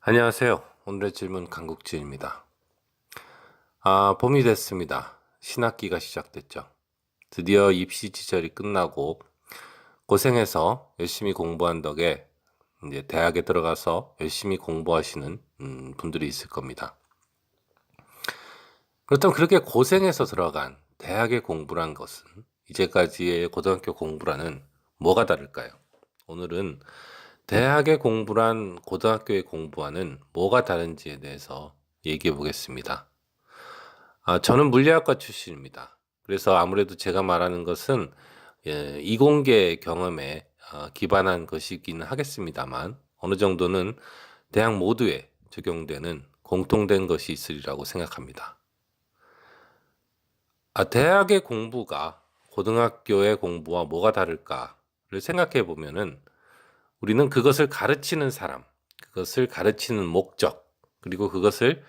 안녕하세요. 오늘의 질문 강국진입니다. 봄이 됐습니다. 신학기가 시작됐죠. 드디어 입시 시절이 끝나고 고생해서 열심히 공부한 덕에 이제 대학에 들어가서 열심히 공부하시는 분들이 있을 겁니다. 그렇다면 그렇게 고생해서 들어간 대학의 공부란 것은 이제까지의 고등학교 공부라는 뭐가 다를까요? 오늘은 대학의 공부란 고등학교의 공부와는 뭐가 다른지에 대해서 얘기해 보겠습니다. 저는 물리학과 출신입니다. 그래서 아무래도 제가 말하는 것은 이공계 경험에 기반한 것이기는 하겠습니다만 어느 정도는 대학 모두에 적용되는 공통된 것이 있으리라고 생각합니다. 대학의 공부가 고등학교의 공부와 뭐가 다를까를 생각해 보면은 우리는 그것을 가르치는 사람, 그것을 가르치는 목적, 그리고 그것을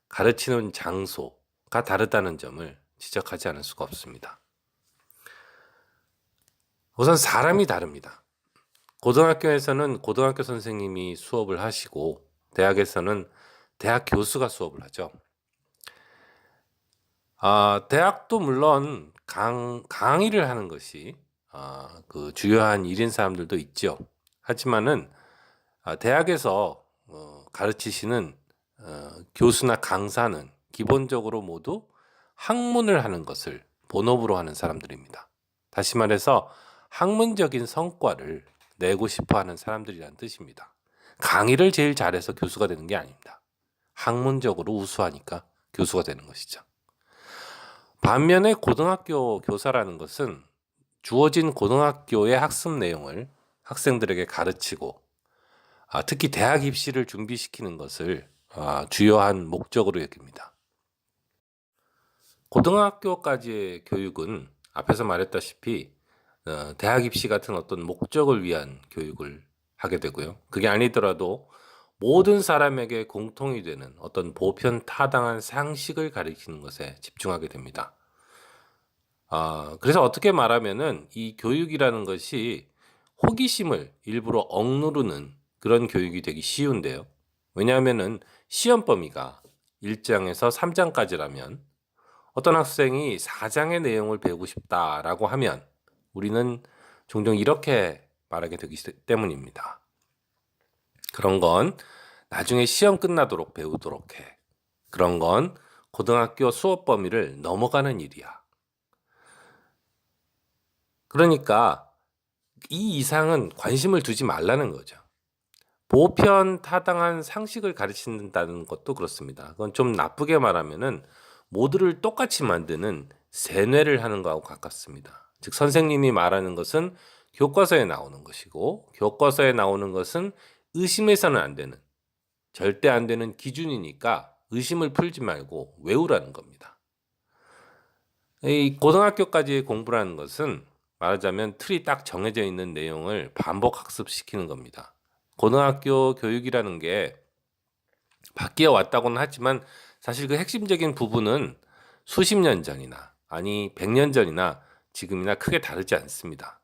가르치는 장소가 다르다는 점을 지적하지 않을 수가 없습니다. 우선 사람이 다릅니다. 고등학교에서는 고등학교 선생님이 수업을 하시고 대학에서는 대학 교수가 수업을 하죠. 대학도 물론 강의를 하는 것이 그 주요한 일인 사람들도 있죠. 하지만은 대학에서 가르치시는 교수나 강사는 기본적으로 모두 학문을 하는 것을 본업으로 하는 사람들입니다. 다시 말해서 학문적인 성과를 내고 싶어 하는 사람들이라는 뜻입니다. 강의를 제일 잘해서 교수가 되는 게 아닙니다. 학문적으로 우수하니까 교수가 되는 것이죠. 반면에 고등학교 교사라는 것은 주어진 고등학교의 학습 내용을 학생들에게 가르치고 특히 대학 입시를 준비시키는 것을 주요한 목적으로 여깁니다. 고등학교까지의 교육은 앞에서 말했다시피 대학 입시 같은 어떤 목적을 위한 교육을 하게 되고요. 그게 아니더라도 모든 사람에게 공통이 되는 어떤 보편타당한 상식을 가리키는 것에 집중하게 됩니다. 그래서 어떻게 말하면은 이 교육이라는 것이 호기심을 일부러 억누르는 그런 교육이 되기 쉬운데요. 왜냐하면은 시험 범위가 1장에서 3장까지라면 어떤 학생이 4장의 내용을 배우고 싶다라고 하면 우리는 종종 이렇게 말하게 되기 때문입니다. 그런 건 나중에 시험 끝나도록 배우도록 해. 그런 건 고등학교 수업 범위를 넘어가는 일이야. 그러니까 이 이상은 관심을 두지 말라는 거죠. 보편타당한 상식을 가르친다는 것도 그렇습니다. 그건 좀 나쁘게 말하면은 모두를 똑같이 만드는 세뇌를 하는 거하고 가깝습니다. 즉 선생님이 말하는 것은 교과서에 나오는 것이고 교과서에 나오는 것은 의심해서는 안 되는 절대 안 되는 기준이니까 의심을 풀지 말고 외우라는 겁니다. 이 고등학교까지의 공부라는 것은 말하자면 틀이 딱 정해져 있는 내용을 반복 학습시키는 겁니다. 고등학교 교육이라는 게 바뀌어 왔다고는 하지만 사실 그 핵심적인 부분은 수십 년 전이나 아니 100년 전이나 지금이나 크게 다르지 않습니다.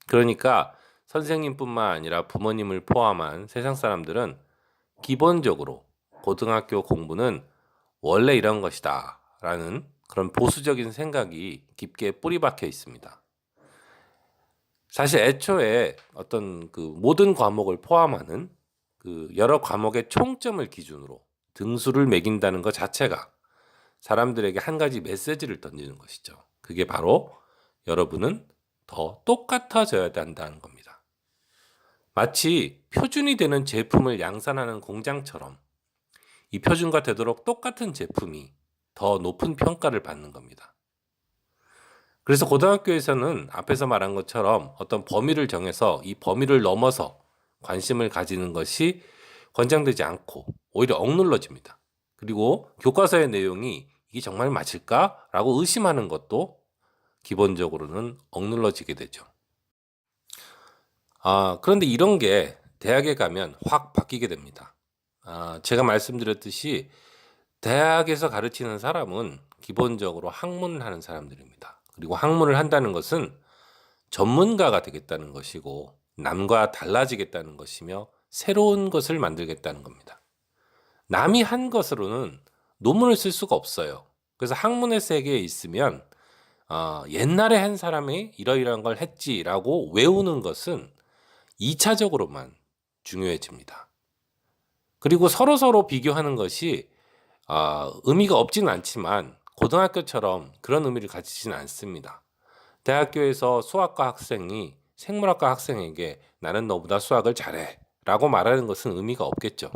그러니까 선생님뿐만 아니라 부모님을 포함한 세상 사람들은 기본적으로 고등학교 공부는 원래 이런 것이다 라는 그런 보수적인 생각이 깊게 뿌리 박혀 있습니다. 사실 애초에 어떤 그 모든 과목을 포함하는 그 여러 과목의 총점을 기준으로 등수를 매긴다는 것 자체가 사람들에게 한 가지 메시지를 던지는 것이죠. 그게 바로 여러분은 더 똑같아져야 한다는 겁니다. 마치 표준이 되는 제품을 양산하는 공장처럼 이 표준과 되도록 똑같은 제품이 더 높은 평가를 받는 겁니다. 그래서 고등학교에서는 앞에서 말한 것처럼 어떤 범위를 정해서 이 범위를 넘어서 관심을 가지는 것이 권장되지 않고 오히려 억눌러집니다. 그리고 교과서의 내용이 이게 정말 맞을까라고 의심하는 것도 기본적으로는 억눌러지게 되죠. 그런데 이런 게 대학에 가면 확 바뀌게 됩니다. 제가 말씀드렸듯이 대학에서 가르치는 사람은 기본적으로 학문을 하는 사람들입니다. 그리고 학문을 한다는 것은 전문가가 되겠다는 것이고 남과 달라지겠다는 것이며 새로운 것을 만들겠다는 겁니다. 남이 한 것으로는 논문을 쓸 수가 없어요. 그래서 학문의 세계에 있으면 옛날에 한 사람이 이러이러한 걸 했지라고 외우는 것은 2차적으로만 중요해집니다. 그리고 서로서로 비교하는 것이 의미가 없지는 않지만 고등학교처럼 그런 의미를 가지지는 않습니다. 대학교에서 수학과 학생이 생물학과 학생에게 나는 너보다 수학을 잘해 라고 말하는 것은 의미가 없겠죠.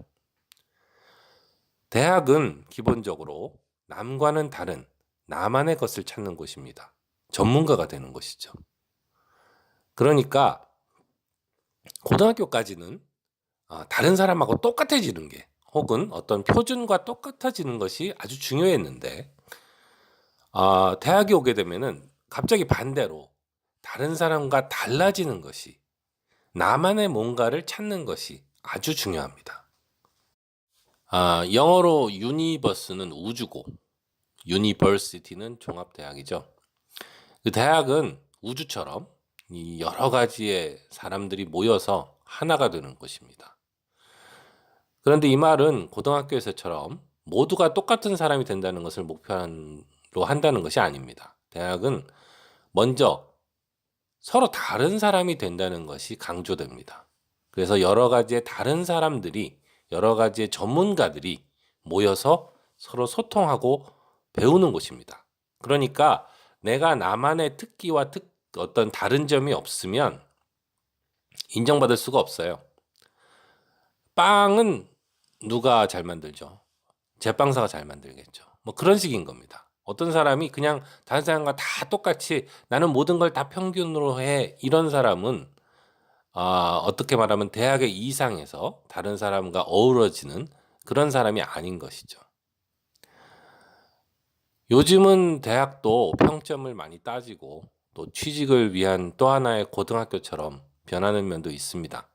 대학은 기본적으로 남과는 다른 나만의 것을 찾는 곳입니다. 전문가가 되는 것이죠. 그러니까 고등학교까지는 다른 사람하고 똑같아지는 게 혹은 어떤 표준과 똑같아지는 것이 아주 중요했는데 대학에 오게 되면은 갑자기 반대로 다른 사람과 달라지는 것이 나만의 뭔가를 찾는 것이 아주 중요합니다. 영어로 유니버스는 우주고 유니버시티는 종합대학이죠. 그 대학은 우주처럼 이 여러 가지의 사람들이 모여서 하나가 되는 곳입니다. 그런데 이 말은 고등학교에서처럼 모두가 똑같은 사람이 된다는 것을 목표로 한다는 것이 아닙니다. 대학은 먼저 서로 다른 사람이 된다는 것이 강조됩니다. 그래서 여러 가지의 다른 사람들이, 여러 가지의 전문가들이 모여서 서로 소통하고 배우는 곳입니다. 그러니까 내가 나만의 특기와 어떤 다른 점이 없으면 인정받을 수가 없어요. 빵은 누가 잘 만들죠? 제빵사가 잘 만들겠죠. 뭐 그런 식인 겁니다. 어떤 사람이 그냥 다른 사람과 다 똑같이 나는 모든 걸 다 평균으로 해. 이런 사람은 어떻게 말하면 대학의 이상에서 다른 사람과 어우러지는 그런 사람이 아닌 것이죠. 요즘은 대학도 평점을 많이 따지고 또 취직을 위한 또 하나의 고등학교처럼 변하는 면도 있습니다.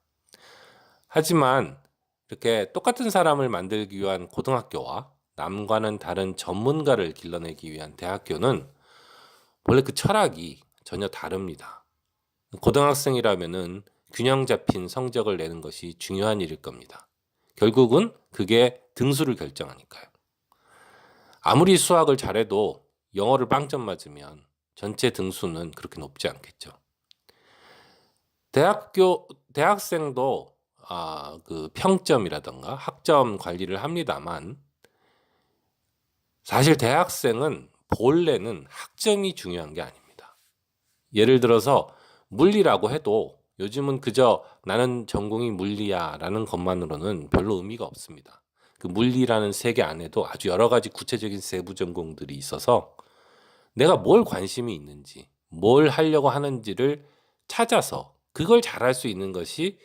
하지만 이렇게 똑같은 사람을 만들기 위한 고등학교와 남과는 다른 전문가를 길러내기 위한 대학교는 원래 그 철학이 전혀 다릅니다. 고등학생이라면은 균형 잡힌 성적을 내는 것이 중요한 일일 겁니다. 결국은 그게 등수를 결정하니까요. 아무리 수학을 잘해도 영어를 빵점 맞으면 전체 등수는 그렇게 높지 않겠죠. 대학생도 그 평점이라던가 학점 관리를 합니다만 사실 대학생은 본래는 학점이 중요한 게 아닙니다. 예를 들어서 물리라고 해도 요즘은 그저 나는 전공이 물리야라는 것만으로는 별로 의미가 없습니다. 그 물리라는 세계 안에도 아주 여러 가지 구체적인 세부 전공들이 있어서 내가 뭘 관심이 있는지, 뭘 하려고 하는지를 찾아서 그걸 잘할 수 있는 것이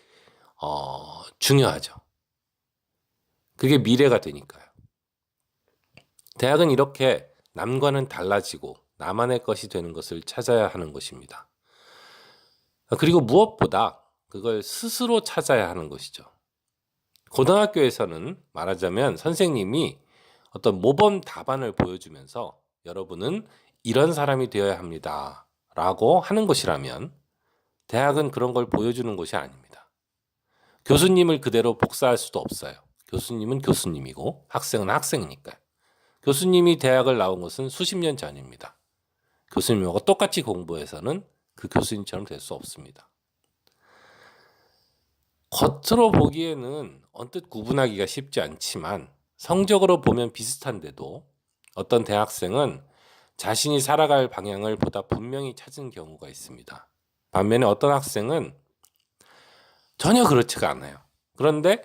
중요하죠. 그게 미래가 되니까요. 대학은 이렇게 남과는 달라지고 나만의 것이 되는 것을 찾아야 하는 것입니다. 그리고 무엇보다 그걸 스스로 찾아야 하는 것이죠. 고등학교에서는 말하자면 선생님이 어떤 모범 답안을 보여주면서 여러분은 이런 사람이 되어야 합니다. 라고 하는 것이라면 대학은 그런 걸 보여주는 것이 아닙니다. 교수님을 그대로 복사할 수도 없어요. 교수님은 교수님이고 학생은 학생이니까요. 교수님이 대학을 나온 것은 수십 년 전입니다. 교수님하고 똑같이 공부해서는 그 교수님처럼 될 수 없습니다. 겉으로 보기에는 언뜻 구분하기가 쉽지 않지만 성적으로 보면 비슷한데도 어떤 대학생은 자신이 살아갈 방향을 보다 분명히 찾은 경우가 있습니다. 반면에 어떤 학생은 전혀 그렇지가 않아요. 그런데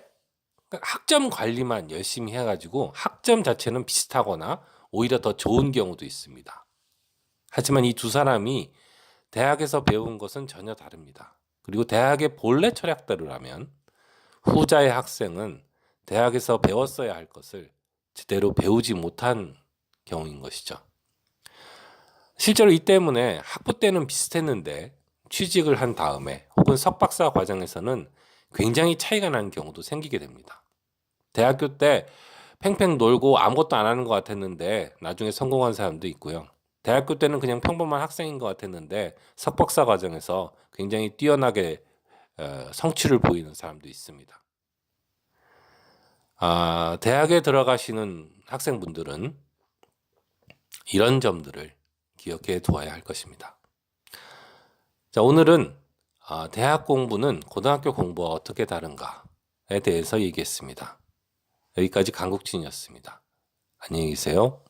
학점 관리만 열심히 해가지고 학점 자체는 비슷하거나 오히려 더 좋은 경우도 있습니다. 하지만 이 두 사람이 대학에서 배운 것은 전혀 다릅니다. 그리고 대학의 본래 철학대로라면 후자의 학생은 대학에서 배웠어야 할 것을 제대로 배우지 못한 경우인 것이죠. 실제로 이 때문에 학부 때는 비슷했는데 취직을 한 다음에 혹은 석박사 과정에서는 굉장히 차이가 나는 경우도 생기게 됩니다. 대학교 때 팽팽 놀고 아무것도 안 하는 것 같았는데 나중에 성공한 사람도 있고요. 대학교 때는 그냥 평범한 학생인 것 같았는데 석박사 과정에서 굉장히 뛰어나게 성취를 보이는 사람도 있습니다. 대학에 들어가시는 학생분들은 이런 점들을 기억해 두어야 할 것입니다. 자, 오늘은 대학 공부는 고등학교 공부와 어떻게 다른가에 대해서 얘기했습니다. 여기까지 강국진이었습니다. 안녕히 계세요.